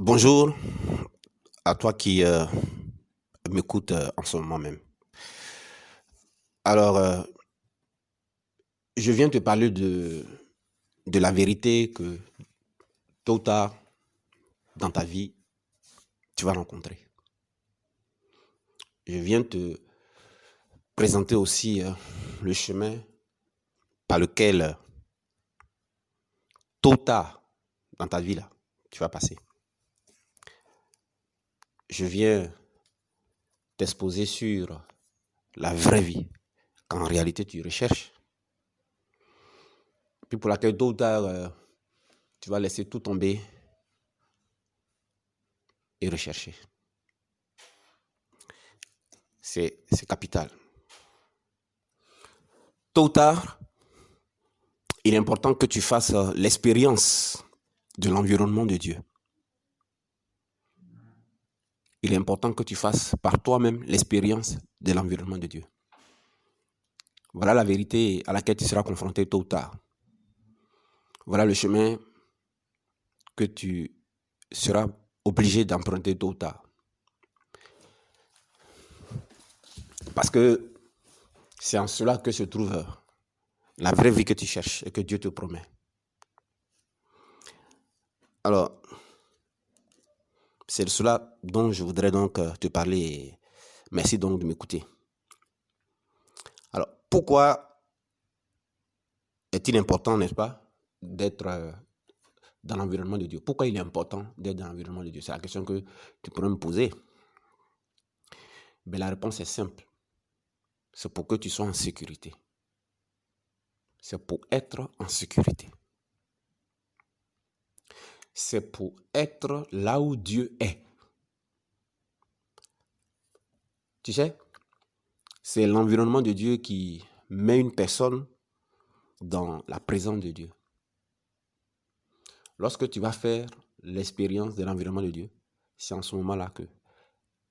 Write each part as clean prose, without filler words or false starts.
Bonjour à toi qui m'écoute en ce moment même. Alors, je viens te parler de la vérité que tôt ou tard dans ta vie, tu vas rencontrer. Je viens te présenter aussi le chemin par lequel tôt ou tard dans ta vie, là, tu vas passer. Je viens t'exposer sur la vraie vie qu'en réalité tu recherches. Puis pour laquelle tôt ou tard, tu vas laisser tout tomber et rechercher. C'est capital. Tôt ou tard, il est important que tu fasses l'expérience de l'environnement de Dieu. Il est important que tu fasses par toi-même l'expérience de l'environnement de Dieu. Voilà la vérité à laquelle tu seras confronté tôt ou tard. Voilà le chemin que tu seras obligé d'emprunter tôt ou tard. Parce que c'est en cela que se trouve la vraie vie que tu cherches et que Dieu te promet. Alors, c'est de cela dont je voudrais donc te parler. Merci donc de m'écouter. Alors, pourquoi est-il important, n'est-ce pas, d'être dans l'environnement de Dieu? Pourquoi il est important d'être dans l'environnement de Dieu? C'est la question que tu pourrais me poser. Mais la réponse est simple. C'est pour que tu sois en sécurité. C'est pour être en sécurité. C'est pour être là où Dieu est. Tu sais, c'est l'environnement de Dieu qui met une personne dans la présence de Dieu. Lorsque tu vas faire l'expérience de l'environnement de Dieu, c'est en ce moment-là que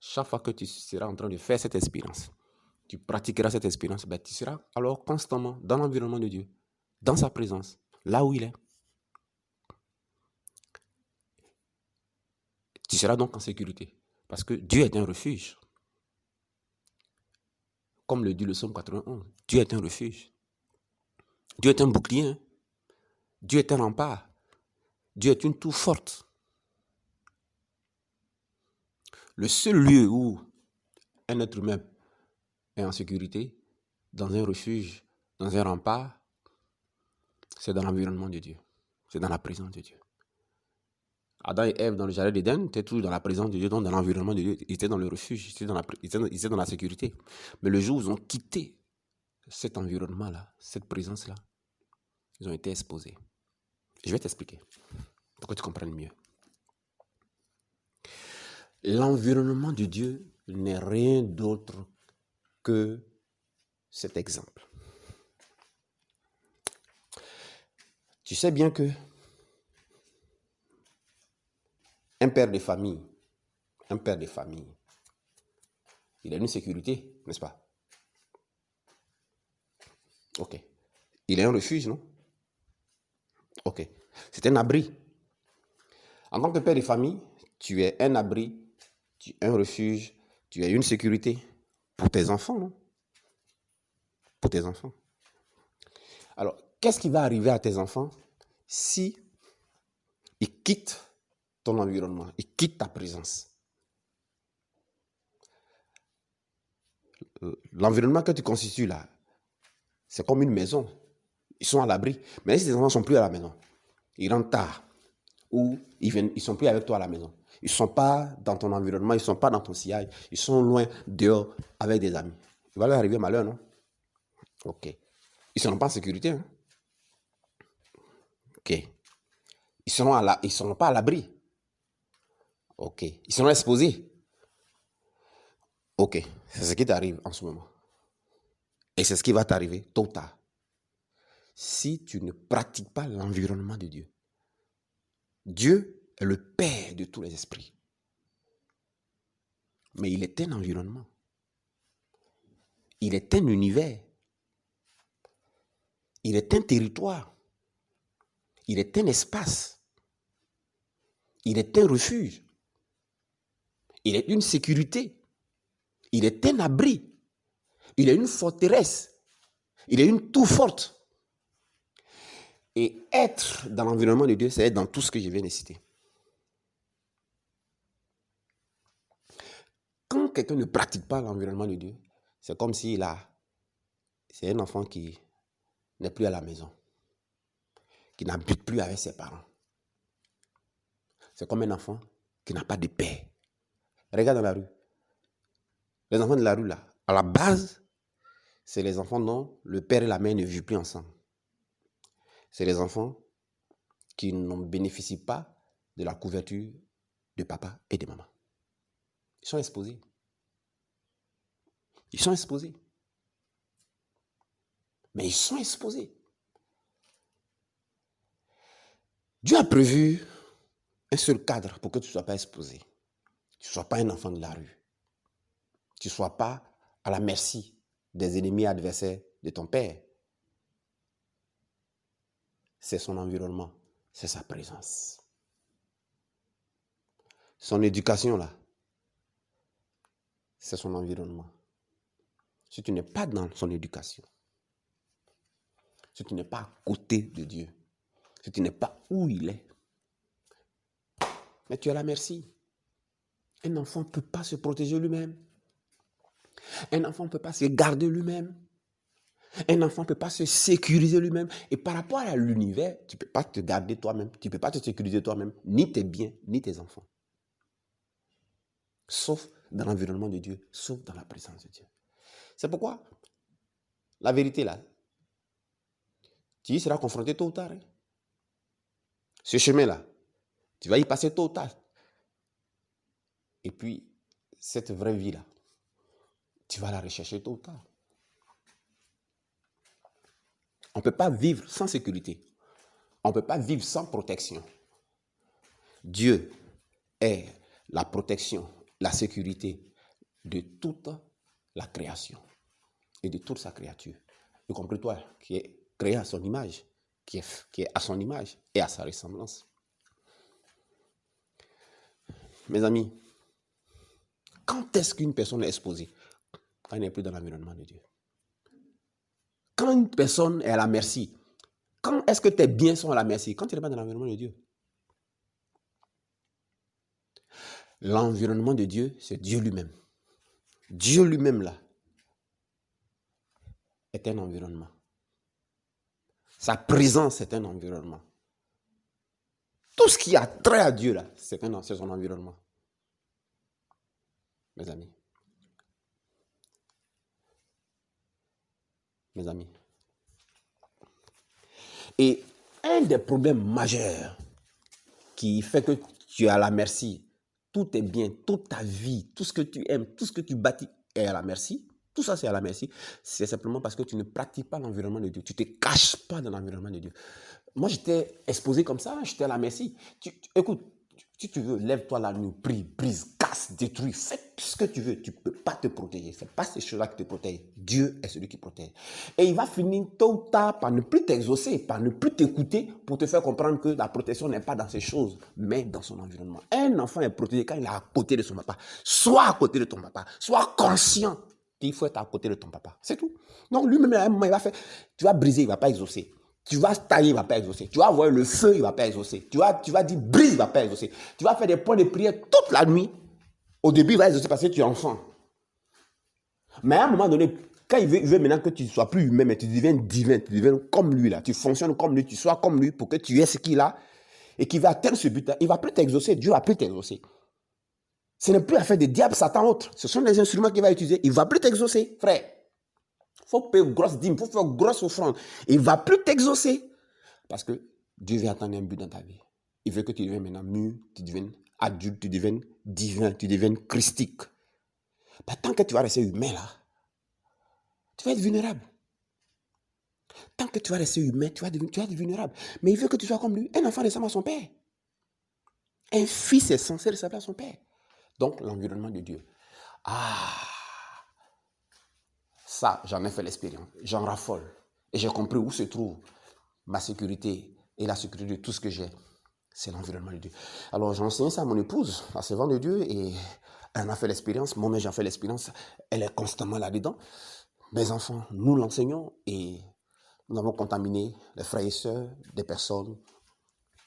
chaque fois que tu seras en train de faire cette expérience, tu pratiqueras cette expérience, ben, tu seras alors constamment dans l'environnement de Dieu, dans sa présence, là où il est. Tu seras donc en sécurité, parce que Dieu est un refuge. Comme le dit le psaume 91, Dieu est un refuge. Dieu est un bouclier. Dieu est un rempart. Dieu est une tour forte. Le seul lieu où un être humain est en sécurité, dans un refuge, dans un rempart, c'est dans l'environnement de Dieu. C'est dans la présence de Dieu. Adam et Ève dans le jardin d'Éden étaient toujours dans la présence de Dieu, donc dans l'environnement de Dieu. Ils étaient dans le refuge, ils étaient dans la sécurité. Mais le jour où ils ont quitté cet environnement-là, cette présence-là, ils ont été exposés. Je vais t'expliquer pour que tu comprennes mieux. L'environnement de Dieu n'est rien d'autre que cet exemple. Tu sais bien que un père de famille, il a une sécurité, n'est-ce pas? Ok. Il est un refuge, non? Ok. C'est un abri. En tant que père de famille, tu es un abri, tu es un refuge, tu es une sécurité pour tes enfants, non? Pour tes enfants. Alors, qu'est-ce qui va arriver à tes enfants si ils quittent ton environnement, ils quittent ta présence? L'environnement que tu constitues là, c'est comme une maison. Ils sont à l'abri. Mais si tes enfants ne sont plus à la maison, ils rentrent tard, ou ils ne sont plus avec toi à la maison. Ils ne sont pas dans ton environnement, ils ne sont pas dans ton sillage, ils sont loin, dehors, avec des amis. Il va leur arriver malheur, non? Ok. Ils ne seront pas en sécurité. Hein? Ok. Ils ne seront pas à l'abri. Ok. Ils seront exposés. Ok. C'est ce qui t'arrive en ce moment. Et c'est ce qui va t'arriver tôt ou tard. Si tu ne pratiques pas l'environnement de Dieu. Dieu est le Père de tous les esprits. Mais il est un environnement. Il est un univers. Il est un territoire. Il est un espace. Il est un refuge. Il est une sécurité. Il est un abri. Il est une forteresse. Il est une tour forte. Et être dans l'environnement de Dieu, c'est être dans tout ce que je viens de citer. Quand quelqu'un ne pratique pas l'environnement de Dieu, c'est comme c'est un enfant qui n'est plus à la maison, qui n'habite plus avec ses parents. C'est comme un enfant qui n'a pas de père. Regarde dans la rue. Les enfants de la rue, là, à la base, c'est les enfants dont le père et la mère ne vivent plus ensemble. C'est les enfants qui ne bénéficient pas de la couverture de papa et de maman. Ils sont exposés. Ils sont exposés. Mais ils sont exposés. Dieu a prévu un seul cadre pour que tu ne sois pas exposé. Tu ne sois pas un enfant de la rue. Tu ne sois pas à la merci des ennemis adversaires de ton père. C'est son environnement, c'est sa présence. Son éducation, là, c'est son environnement. Si tu n'es pas dans son éducation, si tu n'es pas à côté de Dieu, si tu n'es pas où il est, mais tu es à la merci. Un enfant ne peut pas se protéger lui-même. Un enfant ne peut pas se garder lui-même. Un enfant ne peut pas se sécuriser lui-même. Et par rapport à l'univers, tu ne peux pas te garder toi-même. Tu ne peux pas te sécuriser toi-même, ni tes biens, ni tes enfants. Sauf dans l'environnement de Dieu, sauf dans la présence de Dieu. C'est pourquoi, la vérité là, tu y seras confronté tôt ou tard. Hein? Ce chemin-là, tu vas y passer tôt ou tard. Et puis, cette vraie vie-là, tu vas la rechercher tôt ou tard. On ne peut pas vivre sans sécurité. On ne peut pas vivre sans protection. Dieu est la protection, la sécurité de toute la création et de toute sa créature. Y compris toi qui es créé à son image, qui est à son image et à sa ressemblance. Mes amis, quand est-ce qu'une personne est exposée? Quand elle n'est plus dans l'environnement de Dieu. Quand une personne est à la merci, quand est-ce que tes biens sont à la merci? Quand tu n'es pas dans l'environnement de Dieu. L'environnement de Dieu, c'est Dieu lui-même. Dieu lui-même, là, est un environnement. Sa présence est un environnement. Tout ce qui a trait à Dieu, là, c'est son environnement. Mes amis. Mes amis. Et un des problèmes majeurs qui fait que tu es à la merci, tout est bien, toute ta vie, tout ce que tu aimes, tout ce que tu bâtis est à la merci. Tout ça, c'est à la merci. C'est simplement parce que tu ne pratiques pas l'environnement de Dieu. Tu ne te caches pas dans l'environnement de Dieu. Moi, j'étais exposé comme ça, j'étais à la merci. Écoute, si tu veux, lève-toi la nuit, prie, brise, casse, détruis, fais tout ce que tu veux. Tu ne peux pas te protéger. Ce n'est pas ces choses-là qui te protègent. Dieu est celui qui protège. Et il va finir tôt ou tard par ne plus t'exaucer, par ne plus t'écouter pour te faire comprendre que la protection n'est pas dans ces choses, mais dans son environnement. Un enfant est protégé quand il est à côté de son papa. Sois à côté de ton papa. Sois conscient qu'il faut être à côté de ton papa. C'est tout. Donc lui-même, à un moment, il va faire, tu vas briser, il ne va pas exaucer. Tu vas tailler, il ne va pas exaucer. Tu vas envoyer le feu, il ne va pas exaucer. Tu vas dire brise, il ne va pas exaucer. Tu vas faire des points de prière toute la nuit. Au début, il va exaucer parce que tu es enfant. Mais à un moment donné, quand il veut maintenant que tu ne sois plus humain, mais tu deviens divin, tu deviens comme lui, là. Tu fonctionnes comme lui, tu sois comme lui pour que tu aies ce qu'il a et qu'il va atteindre ce but-là. Il ne va plus t'exaucer. Dieu ne va plus t'exaucer. Ce n'est plus affaire de diable, Satan, autre. Ce sont les instruments qu'il va utiliser. Il ne va plus t'exaucer, frère. Il faut payer grosse dîme, il faut faire grosse offrande. Il ne va plus t'exaucer. Parce que Dieu veut atteindre un but dans ta vie. Il veut que tu deviennes maintenant mûr, tu deviennes adulte, tu deviennes divin, tu deviennes christique. Bah, tant que tu vas rester humain là, tu vas être vulnérable. Tant que tu vas rester humain, tu vas être vulnérable. Mais il veut que tu sois comme lui. Un enfant ressemble à son père. Un fils est censé ressembler à son père. Donc, l'environnement de Dieu. Ça, j'en ai fait l'expérience. J'en raffole. Et j'ai compris où se trouve ma sécurité et la sécurité de tout ce que j'ai. C'est l'environnement de Dieu. Alors, j'ai enseigné ça à mon épouse, la servante de Dieu, et elle en a fait l'expérience. Moi-même, j'ai fait l'expérience. Elle est constamment là-dedans. Mes enfants, nous l'enseignons et nous avons contaminé les frères et sœurs, des personnes.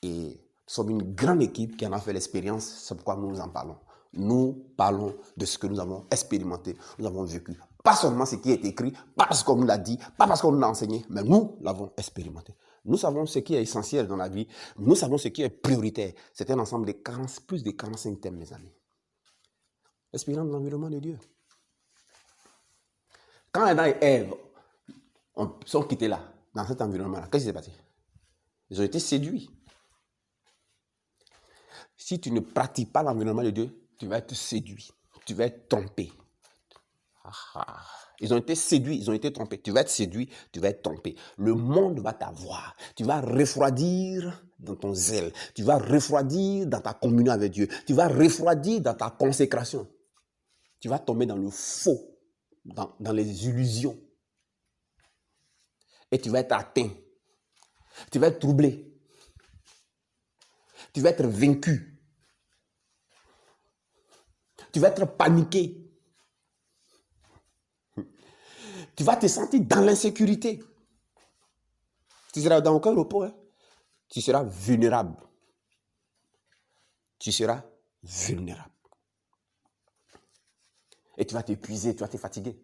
Et nous sommes une grande équipe qui en a fait l'expérience. C'est pourquoi nous en parlons. Nous parlons de ce que nous avons expérimenté, nous avons vécu. Pas seulement ce qui est écrit, pas parce qu'on nous l'a dit, pas parce qu'on nous l'a enseigné, mais nous l'avons expérimenté. Nous savons ce qui est essentiel dans la vie. Nous savons ce qui est prioritaire. C'est un ensemble de plus de 45 thèmes, mes amis. L'expérience de l'environnement de Dieu. Quand Adam et Ève sont quittés là, dans cet environnement-là, qu'est-ce qui s'est passé? Ils ont été séduits. Si tu ne pratiques pas l'environnement de Dieu, tu vas être séduit. Tu vas être trompé. Ils ont été séduits, ils ont été trompés. Tu vas être séduit, tu vas être trompé. Le monde va t'avoir. Tu vas refroidir dans ton zèle. Tu vas refroidir dans ta communion avec Dieu. Tu vas refroidir dans ta consécration. Tu vas tomber dans le faux, dans les illusions. Et tu vas être atteint. Tu vas être troublé. Tu vas être vaincu. Tu vas être paniqué. Tu vas te sentir dans l'insécurité. Tu seras dans aucun repos. Hein? Tu seras vulnérable. Tu seras vulnérable. Et tu vas t'épuiser, tu vas te fatiguer.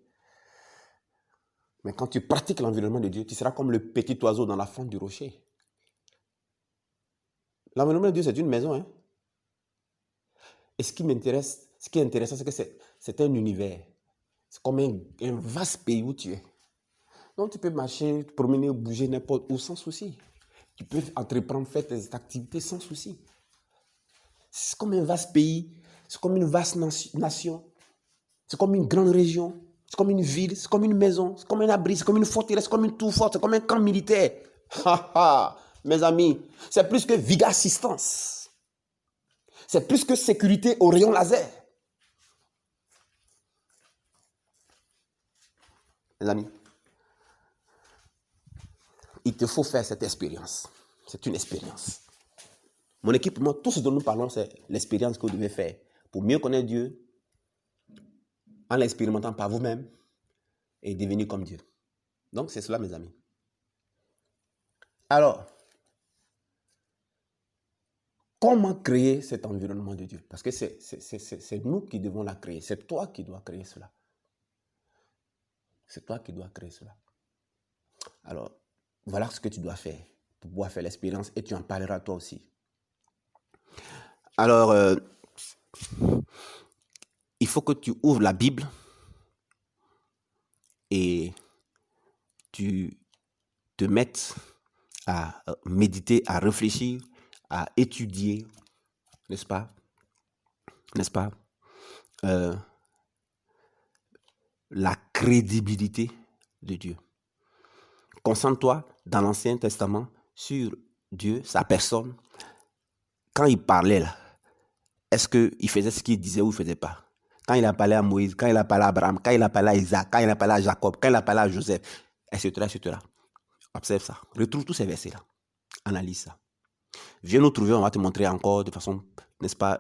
Mais quand tu pratiques l'environnement de Dieu, tu seras comme le petit oiseau dans la fente du rocher. L'environnement de Dieu, c'est une maison. Hein? Et ce qui m'intéresse, ce qui est intéressant, c'est que c'est un univers. C'est comme un vaste pays où tu es. Donc tu peux marcher, te promener, bouger n'importe où sans souci. Tu peux entreprendre, faire tes activités sans souci. C'est comme un vaste pays, c'est comme une vaste nation, c'est comme une grande région, c'est comme une ville, c'est comme une maison, c'est comme un abri, c'est comme une forteresse, c'est comme une tour forte, c'est comme un camp militaire. Mes amis, c'est plus que Viga Assistance. C'est plus que sécurité au rayon laser. Mes amis, il te faut faire cette expérience. C'est une expérience. Mon équipe, moi, tout ce dont nous parlons, c'est l'expérience que vous devez faire pour mieux connaître Dieu, en l'expérimentant par vous-même et devenir comme Dieu. Donc, c'est cela, mes amis. Alors, comment créer cet environnement de Dieu? Parce que c'est nous qui devons la créer. C'est toi qui dois créer cela. C'est toi qui dois créer cela. Alors, voilà ce que tu dois faire pour pouvoir faire l'expérience et tu en parleras toi aussi. Alors, il faut que tu ouvres la Bible et tu te mettes à méditer, à réfléchir, à étudier, n'est-ce pas? N'est-ce pas? La crédibilité de Dieu. Concentre-toi dans l'Ancien Testament sur Dieu, sa personne. Quand il parlait là, est-ce qu'il faisait ce qu'il disait ou il ne faisait pas? Quand il a parlé à Moïse, quand il a parlé à Abraham, quand il a parlé à Isaac, quand il a parlé à Jacob, quand il a parlé à Joseph, etc., etc. Observe ça. Retrouve tous ces versets-là. Analyse ça. Viens nous trouver, on va te montrer encore de façon, n'est-ce pas,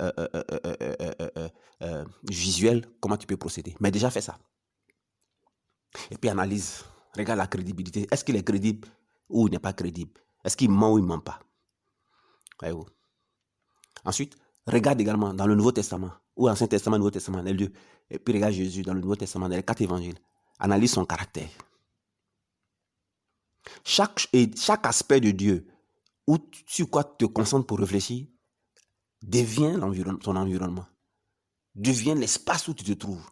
visuelle, comment tu peux procéder. Mais déjà, fais ça. Et puis analyse. Regarde la crédibilité. Est-ce qu'il est crédible ou il n'est pas crédible? Est-ce qu'il ment ou il ne ment pas? Voyez-vous. Ensuite, regarde également dans le Nouveau Testament, ou Ancien Testament, Nouveau Testament, les deux. Et puis regarde Jésus dans le Nouveau Testament, dans les 4 évangiles. Analyse son caractère. Chaque aspect de Dieu, sur quoi tu te concentres pour réfléchir, devient ton environnement. Devient l'espace où tu te trouves.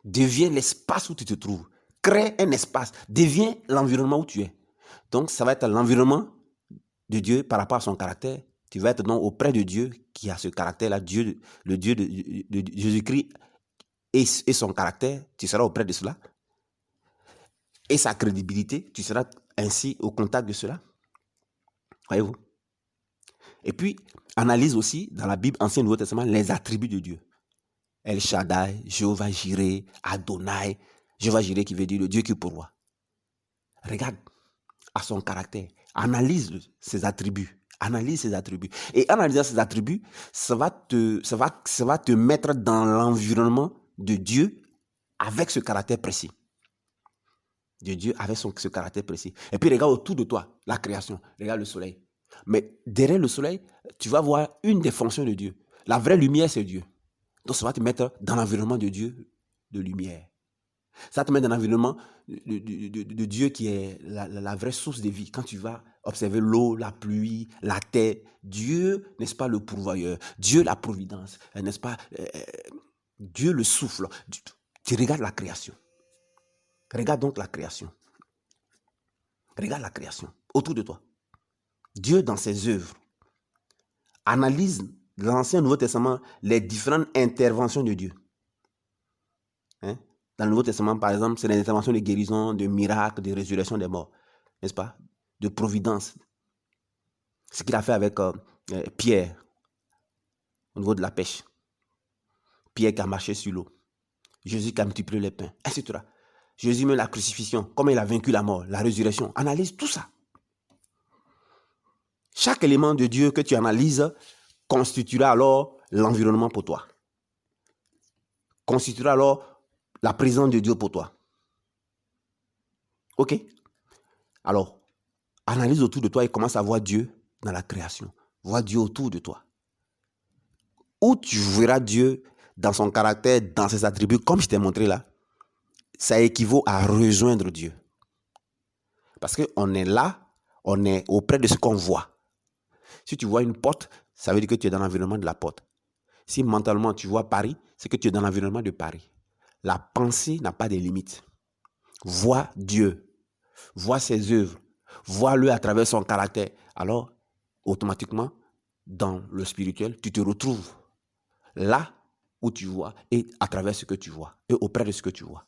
Devient l'espace où tu te trouves. Crée un espace. Devient l'environnement où tu es. Donc, ça va être l'environnement de Dieu par rapport à son caractère. Tu vas être donc auprès de Dieu qui a ce caractère-là, Dieu, le Dieu de Jésus-Christ et son caractère. Tu seras auprès de cela. Et sa crédibilité, tu seras ainsi au contact de cela. Voyez-vous? Et puis, analyse aussi dans la Bible, Ancien et Nouveau Testament, les attributs de Dieu. El Shaddai, Jéhovah Jireh, Adonai, Jéhovah Jireh qui veut dire le Dieu qui pourvoit. Regarde à son caractère, analyse ses attributs, Analyse ses attributs. Et en analysant ses attributs, ça va te mettre dans l'environnement de Dieu avec ce caractère précis. De Dieu avec ce caractère précis. Et puis regarde autour de toi, la création. Regarde le soleil. Mais derrière le soleil, tu vas voir une des fonctions de Dieu. La vraie lumière, c'est Dieu. Donc ça va te mettre dans l'environnement de Dieu, de lumière. Ça te met dans l'environnement de Dieu qui est la vraie source de vie. Quand tu vas observer l'eau, la pluie, la terre, Dieu, n'est-ce pas, le pourvoyeur, Dieu, la providence, n'est-ce pas, Dieu, le souffle. Tu regardes la création. Regarde donc la création. Regarde la création autour de toi. Dieu, dans ses œuvres, analyse dans l'Ancien et Nouveau Testament les différentes interventions de Dieu. Hein? Dans le Nouveau Testament, par exemple, c'est les interventions de guérison, de miracles, de résurrection des morts, n'est-ce pas? De providence. Ce qu'il a fait avec Pierre au niveau de la pêche. Pierre qui a marché sur l'eau. Jésus qui a multiplié les pains, etc. Jésus met la crucifixion, comment il a vaincu la mort, la résurrection. Analyse tout ça. Chaque élément de Dieu que tu analyses constituera alors l'environnement pour toi. Constituera alors la présence de Dieu pour toi. Ok? Alors, analyse autour de toi et commence à voir Dieu dans la création. Vois Dieu autour de toi. Où tu verras Dieu dans son caractère, dans ses attributs, comme je t'ai montré là, ça équivaut à rejoindre Dieu. Parce qu'on est là, on est auprès de ce qu'on voit. Si tu vois une porte, ça veut dire que tu es dans l'environnement de la porte. Si mentalement tu vois Paris, c'est que tu es dans l'environnement de Paris. La pensée n'a pas de limites. Vois Dieu, vois ses œuvres, vois-le à travers son caractère. Alors, automatiquement, dans le spirituel, tu te retrouves là où tu vois et à travers ce que tu vois et auprès de ce que tu vois.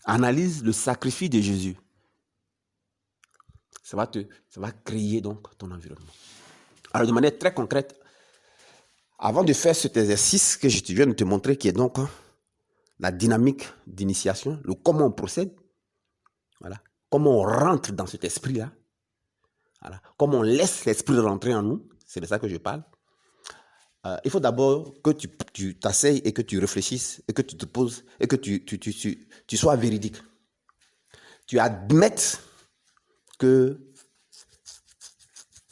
Analyse le sacrifice de Jésus. Ça va créer donc ton environnement. Alors, de manière très concrète, avant de faire cet exercice que je viens de te montrer, qui est donc la dynamique d'initiation, le comment on procède, voilà, comment on rentre dans cet esprit-là, voilà, comment on laisse l'esprit rentrer en nous, c'est de ça que je parle. Il faut d'abord que tu t'asseyes et que tu réfléchisses et que tu te poses et que tu sois véridique. Tu admettes que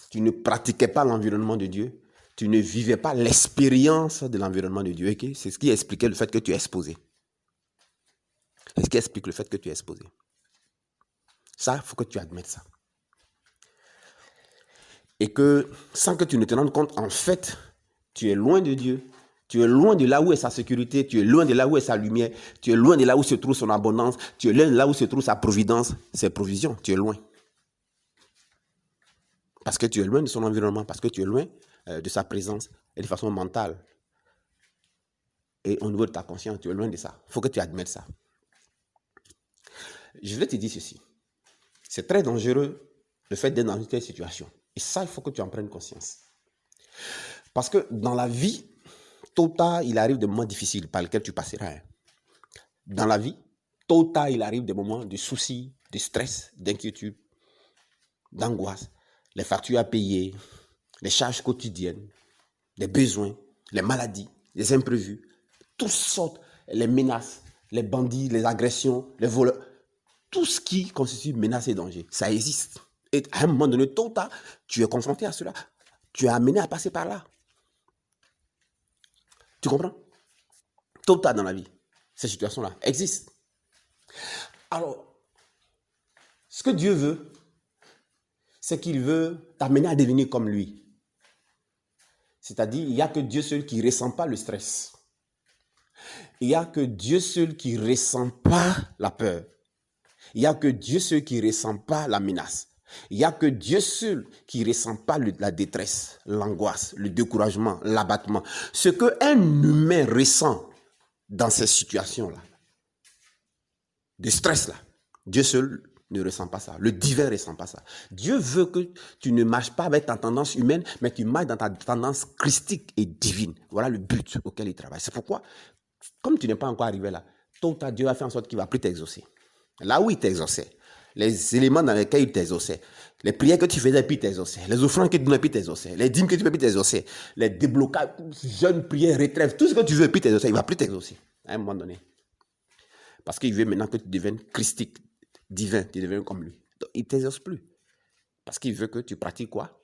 tu ne pratiquais pas l'environnement de Dieu, tu ne vivais pas l'expérience de l'environnement de Dieu. Okay? C'est ce qui expliquait le fait que tu es exposé. C'est ce qui explique le fait que tu es exposé. Ça, il faut que tu admettes ça. Et que, sans que tu ne te rendes compte, en fait, tu es loin de Dieu. Tu es loin de là où est sa sécurité. Tu es loin de là où est sa lumière. Tu es loin de là où se trouve son abondance. Tu es loin de là où se trouve sa providence, ses provisions. Tu es loin. Parce que tu es loin de son environnement. Parce que tu es loin de sa présence. Et de façon mentale. Et au niveau de ta conscience, tu es loin de ça. Il faut que tu admettes ça. Je vais te dire ceci. C'est très dangereux le fait d'être dans une telle situation. Et ça, il faut que tu en prennes conscience. Parce que dans la vie, tôt ou tard, il arrive des moments difficiles par lesquels tu passeras. Dans la vie, tôt ou tard, il arrive des moments de soucis, de stress, d'inquiétude, d'angoisse, les factures à payer, les charges quotidiennes, les besoins, les maladies, les imprévus, toutes sortes, les menaces, les bandits, les agressions, les voleurs, tout ce qui constitue menace et danger, ça existe. Et à un moment donné, tôt ou tard, tu es confronté à cela. Tu es amené à passer par là. Tu comprends? Tôt ou tard dans la vie, ces situations-là existent. Alors, ce que Dieu veut, c'est qu'il veut t'amener à devenir comme lui. C'est-à-dire, il n'y a que Dieu seul qui ne ressent pas le stress. Il n'y a que Dieu seul qui ne ressent pas la peur. Il n'y a que Dieu seul qui ne ressent pas la menace. Il n'y a que Dieu seul qui ne ressent pas la détresse, l'angoisse, le découragement, l'abattement. Ce qu'un humain ressent dans ces situations-là, de stress-là, Dieu seul ne ressent pas ça. Le divin ne ressent pas ça. Dieu veut que tu ne marches pas avec ta tendance humaine, mais tu marches dans ta tendance christique et divine. Voilà le but auquel il travaille. C'est pourquoi, comme tu n'es pas encore arrivé là, tôt ou tard, Dieu a fait en sorte qu'il ne va plus t'exaucer. Là où il t'exauçait, les éléments dans lesquels il t'exauçait, les prières que tu faisais, puis t'exauçait, les offrandes que tu donnais, puis t'exauçait, les dîmes que tu fais, puis t'exauçait, les déblocages, jeunes prières, retraites, tout ce que tu veux, puis t'exauçait, il ne va plus t'exaucer à un moment donné. Parce qu'il veut maintenant que tu deviennes christique, divin, tu deviennes comme lui. Donc, il ne t'exauce plus. Parce qu'il veut que tu pratiques quoi?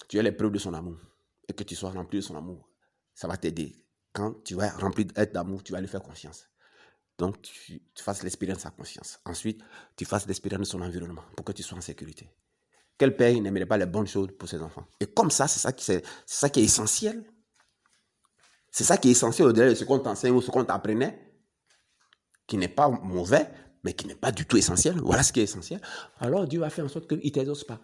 Tu aies les preuves de son amour et que tu sois rempli de son amour. Ça va t'aider. Quand tu vas rempli d'amour, tu vas lui faire confiance. Donc, tu fasses l'expérience de sa confiance. Ensuite, tu fasses l'expérience de son environnement pour que tu sois en sécurité. Quel père n'aimerait pas les bonnes choses pour ses enfants? Et comme ça, c'est ça qui est essentiel. C'est ça qui est essentiel au-delà de ce qu'on t'enseigne ou ce qu'on t'apprenait, qui n'est pas mauvais, mais qui n'est pas du tout essentiel. Voilà ce qui est essentiel. Alors, Dieu va faire en sorte qu'il ne t'exauce pas.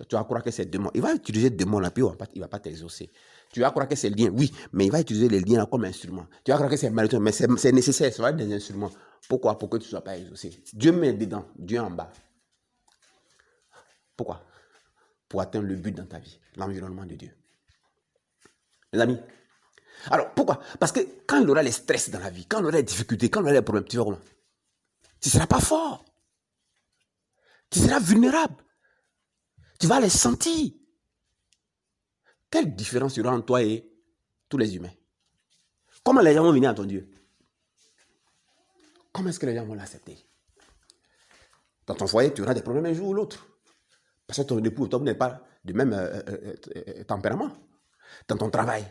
Tu vas croire que c'est démon. Il va utiliser des démons là, puis il ne va pas t'exaucer. Tu vas croire que c'est le lien, oui, mais il va utiliser les liens là comme instrument. Tu vas croire que c'est malheureux, mais c'est nécessaire, ça va être des instruments. Pourquoi? Pour que tu ne sois pas exaucé. Dieu met dedans, Dieu en bas. Pourquoi? Pour atteindre le but dans ta vie, l'environnement de Dieu. Les amis, alors pourquoi? Parce que quand il aura les stress dans la vie, quand il aura les difficultés, quand il aura les problèmes, tu vas comment? Tu ne seras pas fort. Tu seras vulnérable. Tu vas les sentir. Quelle différence il y aura entre toi et tous les humains? Comment les gens vont venir à ton Dieu? Comment est-ce que les gens vont l'accepter? Dans ton foyer, tu auras des problèmes un jour ou l'autre. Parce que ton époux, toi, vous n'êtes pas du même tempérament. Dans ton travail,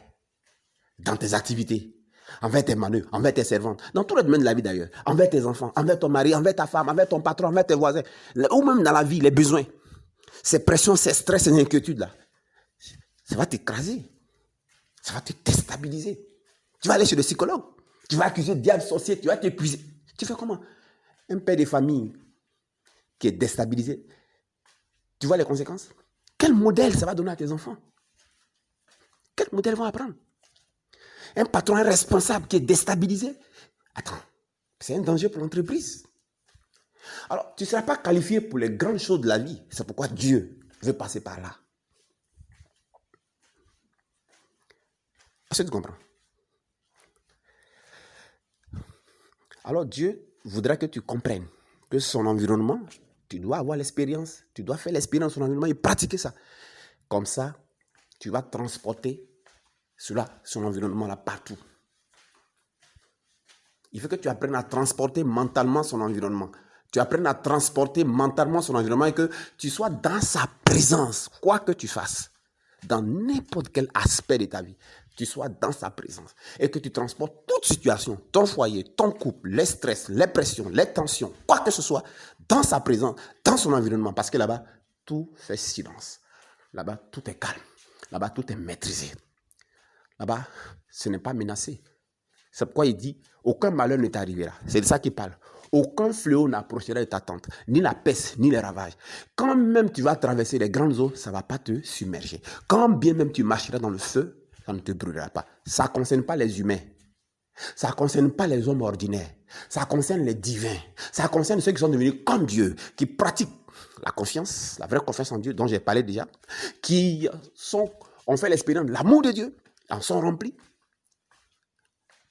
dans tes activités, envers tes manœuvres, envers tes servantes, dans tous les domaines de la vie d'ailleurs, envers tes enfants, envers ton mari, envers ta femme, envers ton patron, envers tes voisins, ou même dans la vie, les besoins, ces pressions, ces stress, ces inquiétudes-là, ça va t'écraser, ça va te déstabiliser. Tu vas aller chez le psychologue, tu vas accuser le diable sorcier, tu vas t'épuiser. Tu fais comment? Un père de famille qui est déstabilisé, tu vois les conséquences? Quel modèle ça va donner à tes enfants? Quel modèle ils vont apprendre? Un patron, un responsable qui est déstabilisé, attends, c'est un danger pour l'entreprise. Alors, tu ne seras pas qualifié pour les grandes choses de la vie. C'est pourquoi Dieu veut passer par là. Est-ce que tu comprends? Alors, Dieu voudra que tu comprennes que son environnement, tu dois avoir l'expérience, tu dois faire l'expérience de son environnement et pratiquer ça. Comme ça, tu vas transporter cela, son environnement là, partout. Il faut que tu apprennes à transporter mentalement son environnement. Tu apprennes à transporter mentalement son environnement et que tu sois dans sa présence, quoi que tu fasses, dans n'importe quel aspect de ta vie, tu sois dans sa présence et que tu transportes toute situation, ton foyer, ton couple, les stress, les pressions, les tensions, quoi que ce soit, dans sa présence, dans son environnement. Parce que là-bas, tout fait silence. Là-bas, tout est calme. Là-bas, tout est maîtrisé. Là-bas, ce n'est pas menacé. C'est pourquoi il dit, aucun malheur ne t'arrivera. C'est de ça qu'il parle. Aucun fléau n'approchera de ta tente, ni la peste, ni les ravages. Quand même tu vas traverser les grandes eaux, ça ne va pas te submerger. Quand bien même tu marcheras dans le feu, ça ne te brûlera pas. Ça ne concerne pas les humains. Ça ne concerne pas les hommes ordinaires. Ça concerne les divins. Ça concerne ceux qui sont devenus comme Dieu, qui pratiquent la confiance, la vraie confiance en Dieu, dont j'ai parlé déjà, qui ont fait l'expérience de l'amour de Dieu, en sont remplis,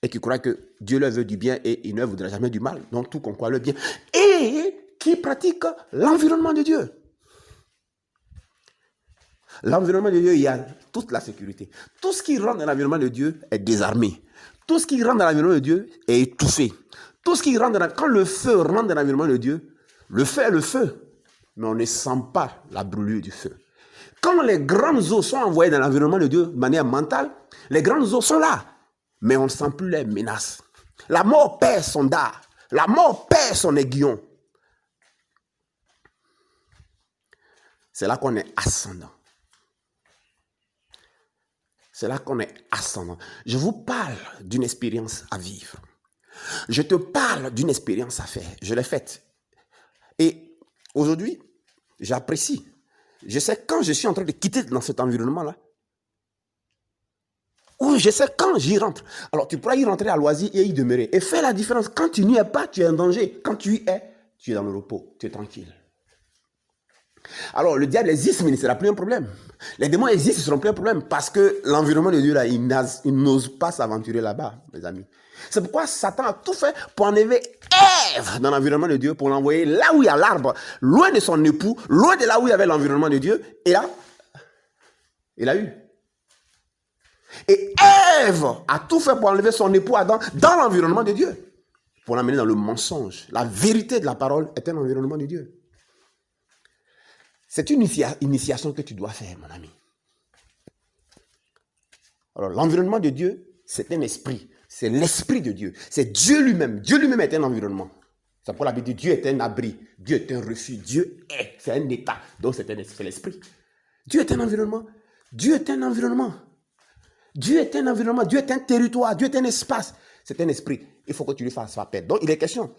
et qui croient que Dieu leur veut du bien et il ne voudra jamais du mal, donc tout qu'on croit le bien, et qui pratiquent l'environnement de Dieu. L'environnement de Dieu, il y a toute la sécurité. Tout ce qui rentre dans l'environnement de Dieu est désarmé. Tout ce qui rentre dans l'environnement de Dieu est étouffé. Tout ce qui rentre quand le feu rentre dans l'environnement de Dieu, le feu est le feu, mais on ne sent pas la brûlure du feu. Quand les grandes eaux sont envoyées dans l'environnement de Dieu de manière mentale, les grandes eaux sont là, mais on ne sent plus les menaces. La mort perd son dard. La mort perd son aiguillon. C'est là qu'on est ascendant. C'est là qu'on est ascendant. Je vous parle d'une expérience à vivre. Je te parle d'une expérience à faire. Je l'ai faite. Et aujourd'hui, j'apprécie. Je sais quand je suis en train de quitter dans cet environnement-là, ou je sais quand j'y rentre. Alors, tu pourras y rentrer à loisir et y demeurer. Et faire la différence. Quand tu n'y es pas, tu es en danger. Quand tu y es, tu es dans le repos. Tu es tranquille. Alors, le diable existe, mais il ne sera plus un problème. Les démons existent, ce ne seront plus un problème parce que l'environnement de Dieu, là, il n'ose pas s'aventurer là-bas, mes amis. C'est pourquoi Satan a tout fait pour enlever Ève dans l'environnement de Dieu, pour l'envoyer là où il y a l'arbre, loin de son époux, loin de là où il y avait l'environnement de Dieu. Et là, il a eu. Et Ève a tout fait pour enlever son époux Adam dans l'environnement de Dieu, pour l'amener dans le mensonge. La vérité de la parole est un environnement de Dieu. C'est une initiation que tu dois faire, mon ami. Alors, l'environnement de Dieu, c'est un esprit. C'est l'esprit de Dieu. C'est Dieu lui-même. Dieu lui-même est un environnement. C'est pour la Bible dit Dieu est un abri. Dieu est un refuge. Dieu est. C'est un état. Donc, c'est l'esprit. Dieu est un environnement. Dieu est un environnement. Dieu est un environnement. Dieu est un territoire. Dieu est un espace. C'est un esprit. Il faut que tu lui fasses la paix. Donc, il est question.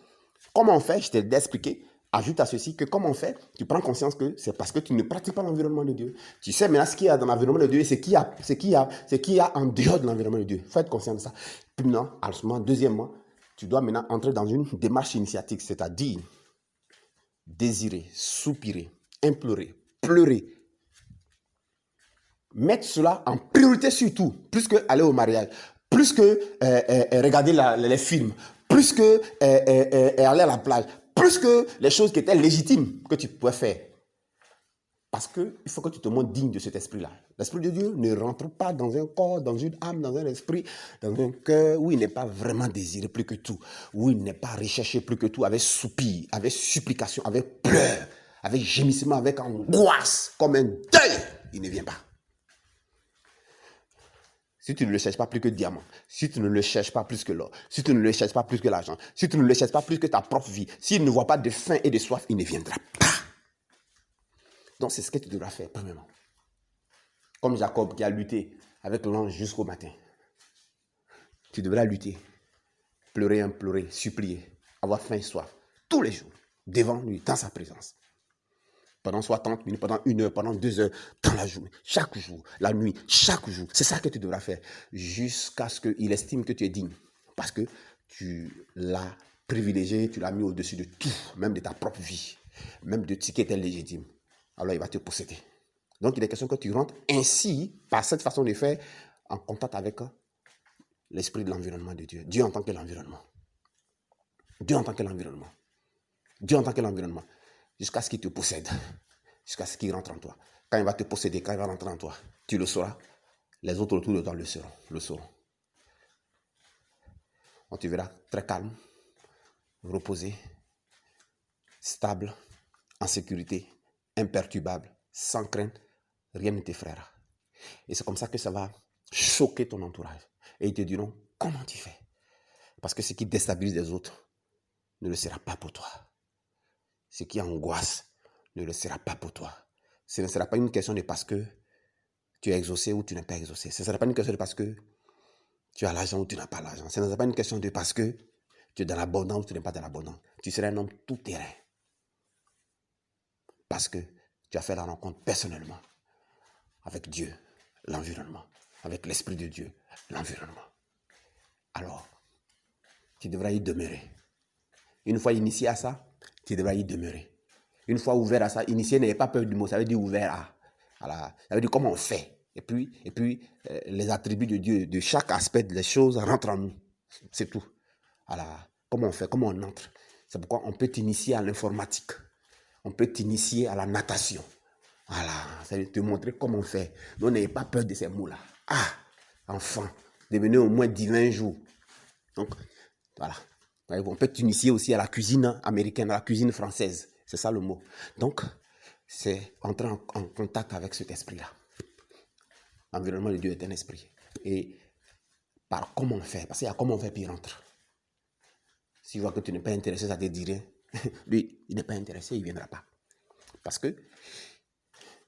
Comment on fait? Je t'ai expliqué. Ajoute à ceci que comment on fait, tu prends conscience que c'est parce que tu ne pratiques pas l'environnement de Dieu. Tu sais maintenant ce qu'il y a dans l'environnement de Dieu et ce qu'il y a en dehors de l'environnement de Dieu. Il faut être conscient de ça. Puis maintenant, deuxièmement, tu dois maintenant entrer dans une démarche initiatique, c'est-à-dire désirer, soupirer, implorer, pleurer. Mettre cela en priorité surtout, plus que aller au mariage, plus que regarder les films, plus que aller à la plage, plus que les choses qui étaient légitimes que tu pouvais faire. Parce qu'il faut que tu te montres digne de cet esprit-là. L'esprit de Dieu ne rentre pas dans un corps, dans une âme, dans un esprit, dans un cœur où il n'est pas vraiment désiré plus que tout, où il n'est pas recherché plus que tout, avec soupir, avec supplication, avec pleurs, avec gémissement, avec angoisse, comme un deuil. Il ne vient pas. Si tu ne le cherches pas plus que le diamant, si tu ne le cherches pas plus que l'or, si tu ne le cherches pas plus que l'argent, si tu ne le cherches pas plus que ta propre vie, s'il ne voit pas de faim et de soif, il ne viendra pas. Donc c'est ce que tu devras faire, premièrement. Comme Jacob qui a lutté avec l'ange jusqu'au matin. Tu devras lutter, pleurer, implorer, supplier, avoir faim et soif, tous les jours, devant lui, dans sa présence. Pendant soit 30 minutes, pendant 1 heure, pendant 2 heures, dans la journée, chaque jour, la nuit, chaque jour. C'est ça que tu devras faire jusqu'à ce qu'il estime que tu es digne. Parce que tu l'as privilégié, tu l'as mis au-dessus de tout, même de ta propre vie, même de ce qui était légitime. Alors il va te posséder. Donc il est question que tu rentres ainsi, par cette façon de faire, en contact avec l'esprit de l'environnement de Dieu. Dieu en tant que l'environnement. Dieu en tant que l'environnement. Dieu en tant que l'environnement. Jusqu'à ce qu'il te possède, jusqu'à ce qu'il rentre en toi. Quand il va te posséder, quand il va rentrer en toi, tu le sauras. Les autres autour de toi le sauront. On te verra très calme, reposé, stable, en sécurité, imperturbable, sans crainte, rien ne t'effraiera. Et c'est comme ça que ça va choquer ton entourage. Et ils te diront, comment tu fais? Parce que ce qui déstabilise les autres ne le sera pas pour toi. Ce qui angoisse ne le sera pas pour toi. Ce ne sera pas une question de parce que tu es exaucé ou tu n'es pas exaucé. Ce ne sera pas une question de parce que tu as l'argent ou tu n'as pas l'argent. Ce ne sera pas une question de parce que tu es dans l'abondance ou tu n'es pas dans l'abondance. Tu seras un homme tout terrain. Parce que tu as fait la rencontre personnellement avec Dieu, l'environnement, avec l'Esprit de Dieu, l'environnement. Alors, tu devras y demeurer. Une fois initié à ça, tu devras y demeurer. Une fois ouvert à ça, initié, n'ayez pas peur du mot, ça veut dire ouvert à ça veut dire comment on fait. Et puis les attributs de Dieu, de chaque aspect des choses rentrent en nous. C'est tout. Comment on fait, comment on entre. C'est pourquoi on peut t'initier à l'informatique. On peut t'initier à la natation. Voilà, ça veut te montrer comment on fait. Donc n'ayez pas peur de ces mots-là. Enfant, devenez au moins 10-20 jours. Donc, voilà. On peut t'initier aussi à la cuisine américaine, à la cuisine française. C'est ça le mot. Donc, c'est entrer en contact avec cet esprit-là. L'environnement de Dieu est un esprit. Et par comment on fait, parce qu'il y a comment on fait, puis il rentre. S'il voit que tu n'es pas intéressé, ça te dirait, lui, il n'est pas intéressé, il ne viendra pas. Parce que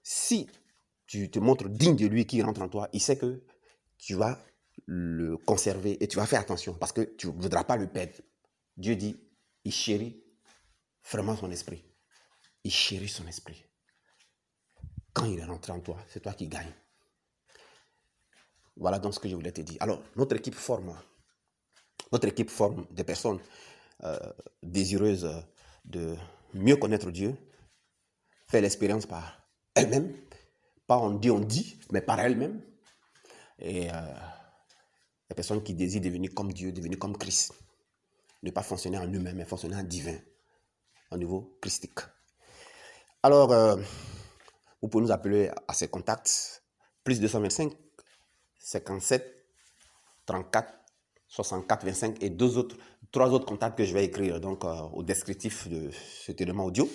si tu te montres digne de lui qui rentre en toi, il sait que tu vas le conserver et tu vas faire attention parce que tu ne voudras pas le perdre. Dieu dit, il chérit vraiment son esprit. Il chérit son esprit. Quand il est rentré en toi, c'est toi qui gagnes. Voilà donc ce que je voulais te dire. Alors, notre équipe forme des personnes désireuses de mieux connaître Dieu, faire l'expérience par elle-même. Pas on dit, mais par elle-même. Et les personnes qui désirent devenir comme Dieu, devenir comme Christ. Ne pas fonctionner en humain, mais fonctionner en divin, au niveau christique. Alors, vous pouvez nous appeler à ces contacts, plus 225 57 34 64 25 et trois autres contacts que je vais écrire donc au descriptif de cet élément audio.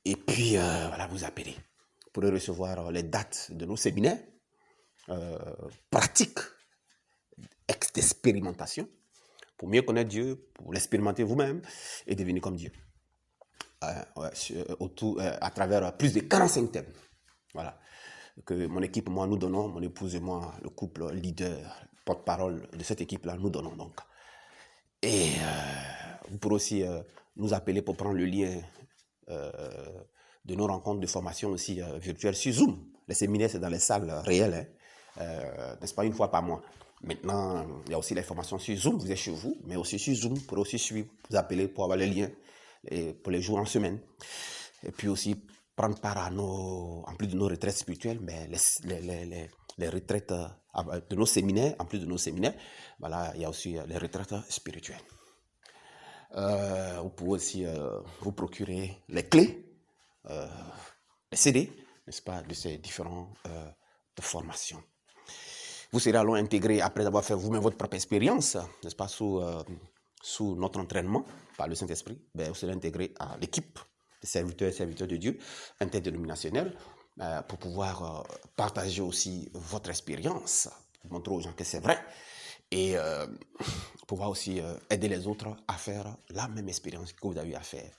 Et puis, voilà, vous appelez. Vous pourrez recevoir les dates de nos séminaires pratiques d'expérimentation pour mieux connaître Dieu, pour l'expérimenter vous-même et devenir comme Dieu. À travers plus de 45 thèmes. Voilà. Que mon équipe, moi, nous donnons, mon épouse et moi, le couple leader, porte-parole de cette équipe-là, nous donnons donc. Et vous pourrez aussi nous appeler pour prendre le lien de nos rencontres de formation aussi virtuelles sur Zoom. Les séminaires, c'est dans les salles réelles, n'est-ce pas, une fois par mois. Maintenant, il y a aussi les formations sur Zoom, vous êtes chez vous, mais aussi sur Zoom, vous pourrez aussi suivre, vous appeler pour avoir les liens et pour les jours en semaine. Et puis aussi prendre part à en plus de nos retraites spirituelles, mais les retraites de nos séminaires, en plus de nos séminaires, voilà, il y a aussi les retraites spirituelles. Vous pouvez aussi vous procurer les clés, les CD, n'est-ce pas, de ces différentes formations. Vous serez alors intégré, après avoir fait vous-même votre propre expérience, n'est-ce pas, sous notre entraînement par le Saint-Esprit, vous serez intégré à l'équipe de serviteurs et serviteurs de Dieu, interdénominationnels, pour pouvoir partager aussi votre expérience, pour montrer aux gens que c'est vrai, et pouvoir aussi aider les autres à faire la même expérience que vous avez eu à faire.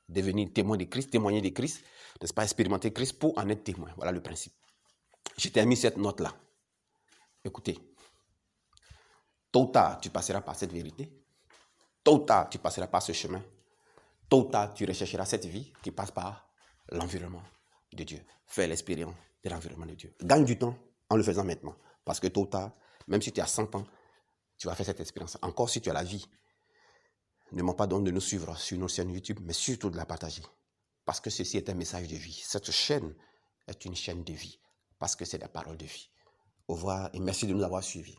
Devenir témoin de Christ, témoigner de Christ, n'est-ce pas, expérimenter Christ pour en être témoin. Voilà le principe. Je t'ai mis cette note-là. Écoutez, tôt ou tard, tu passeras par cette vérité. Tôt ou tard, tu passeras par ce chemin. Tôt ou tard, tu rechercheras cette vie qui passe par l'environnement de Dieu. Fais l'expérience de l'environnement de Dieu. Gagne du temps en le faisant maintenant. Parce que tôt ou tard, même si tu as 100 ans, tu vas faire cette expérience. Encore si tu as la vie. Ne manque pas donc de nous suivre sur nos chaînes YouTube, mais surtout de la partager. Parce que ceci est un message de vie. Cette chaîne est une chaîne de vie. Parce que c'est la parole de vie. Au revoir et merci de nous avoir suivis.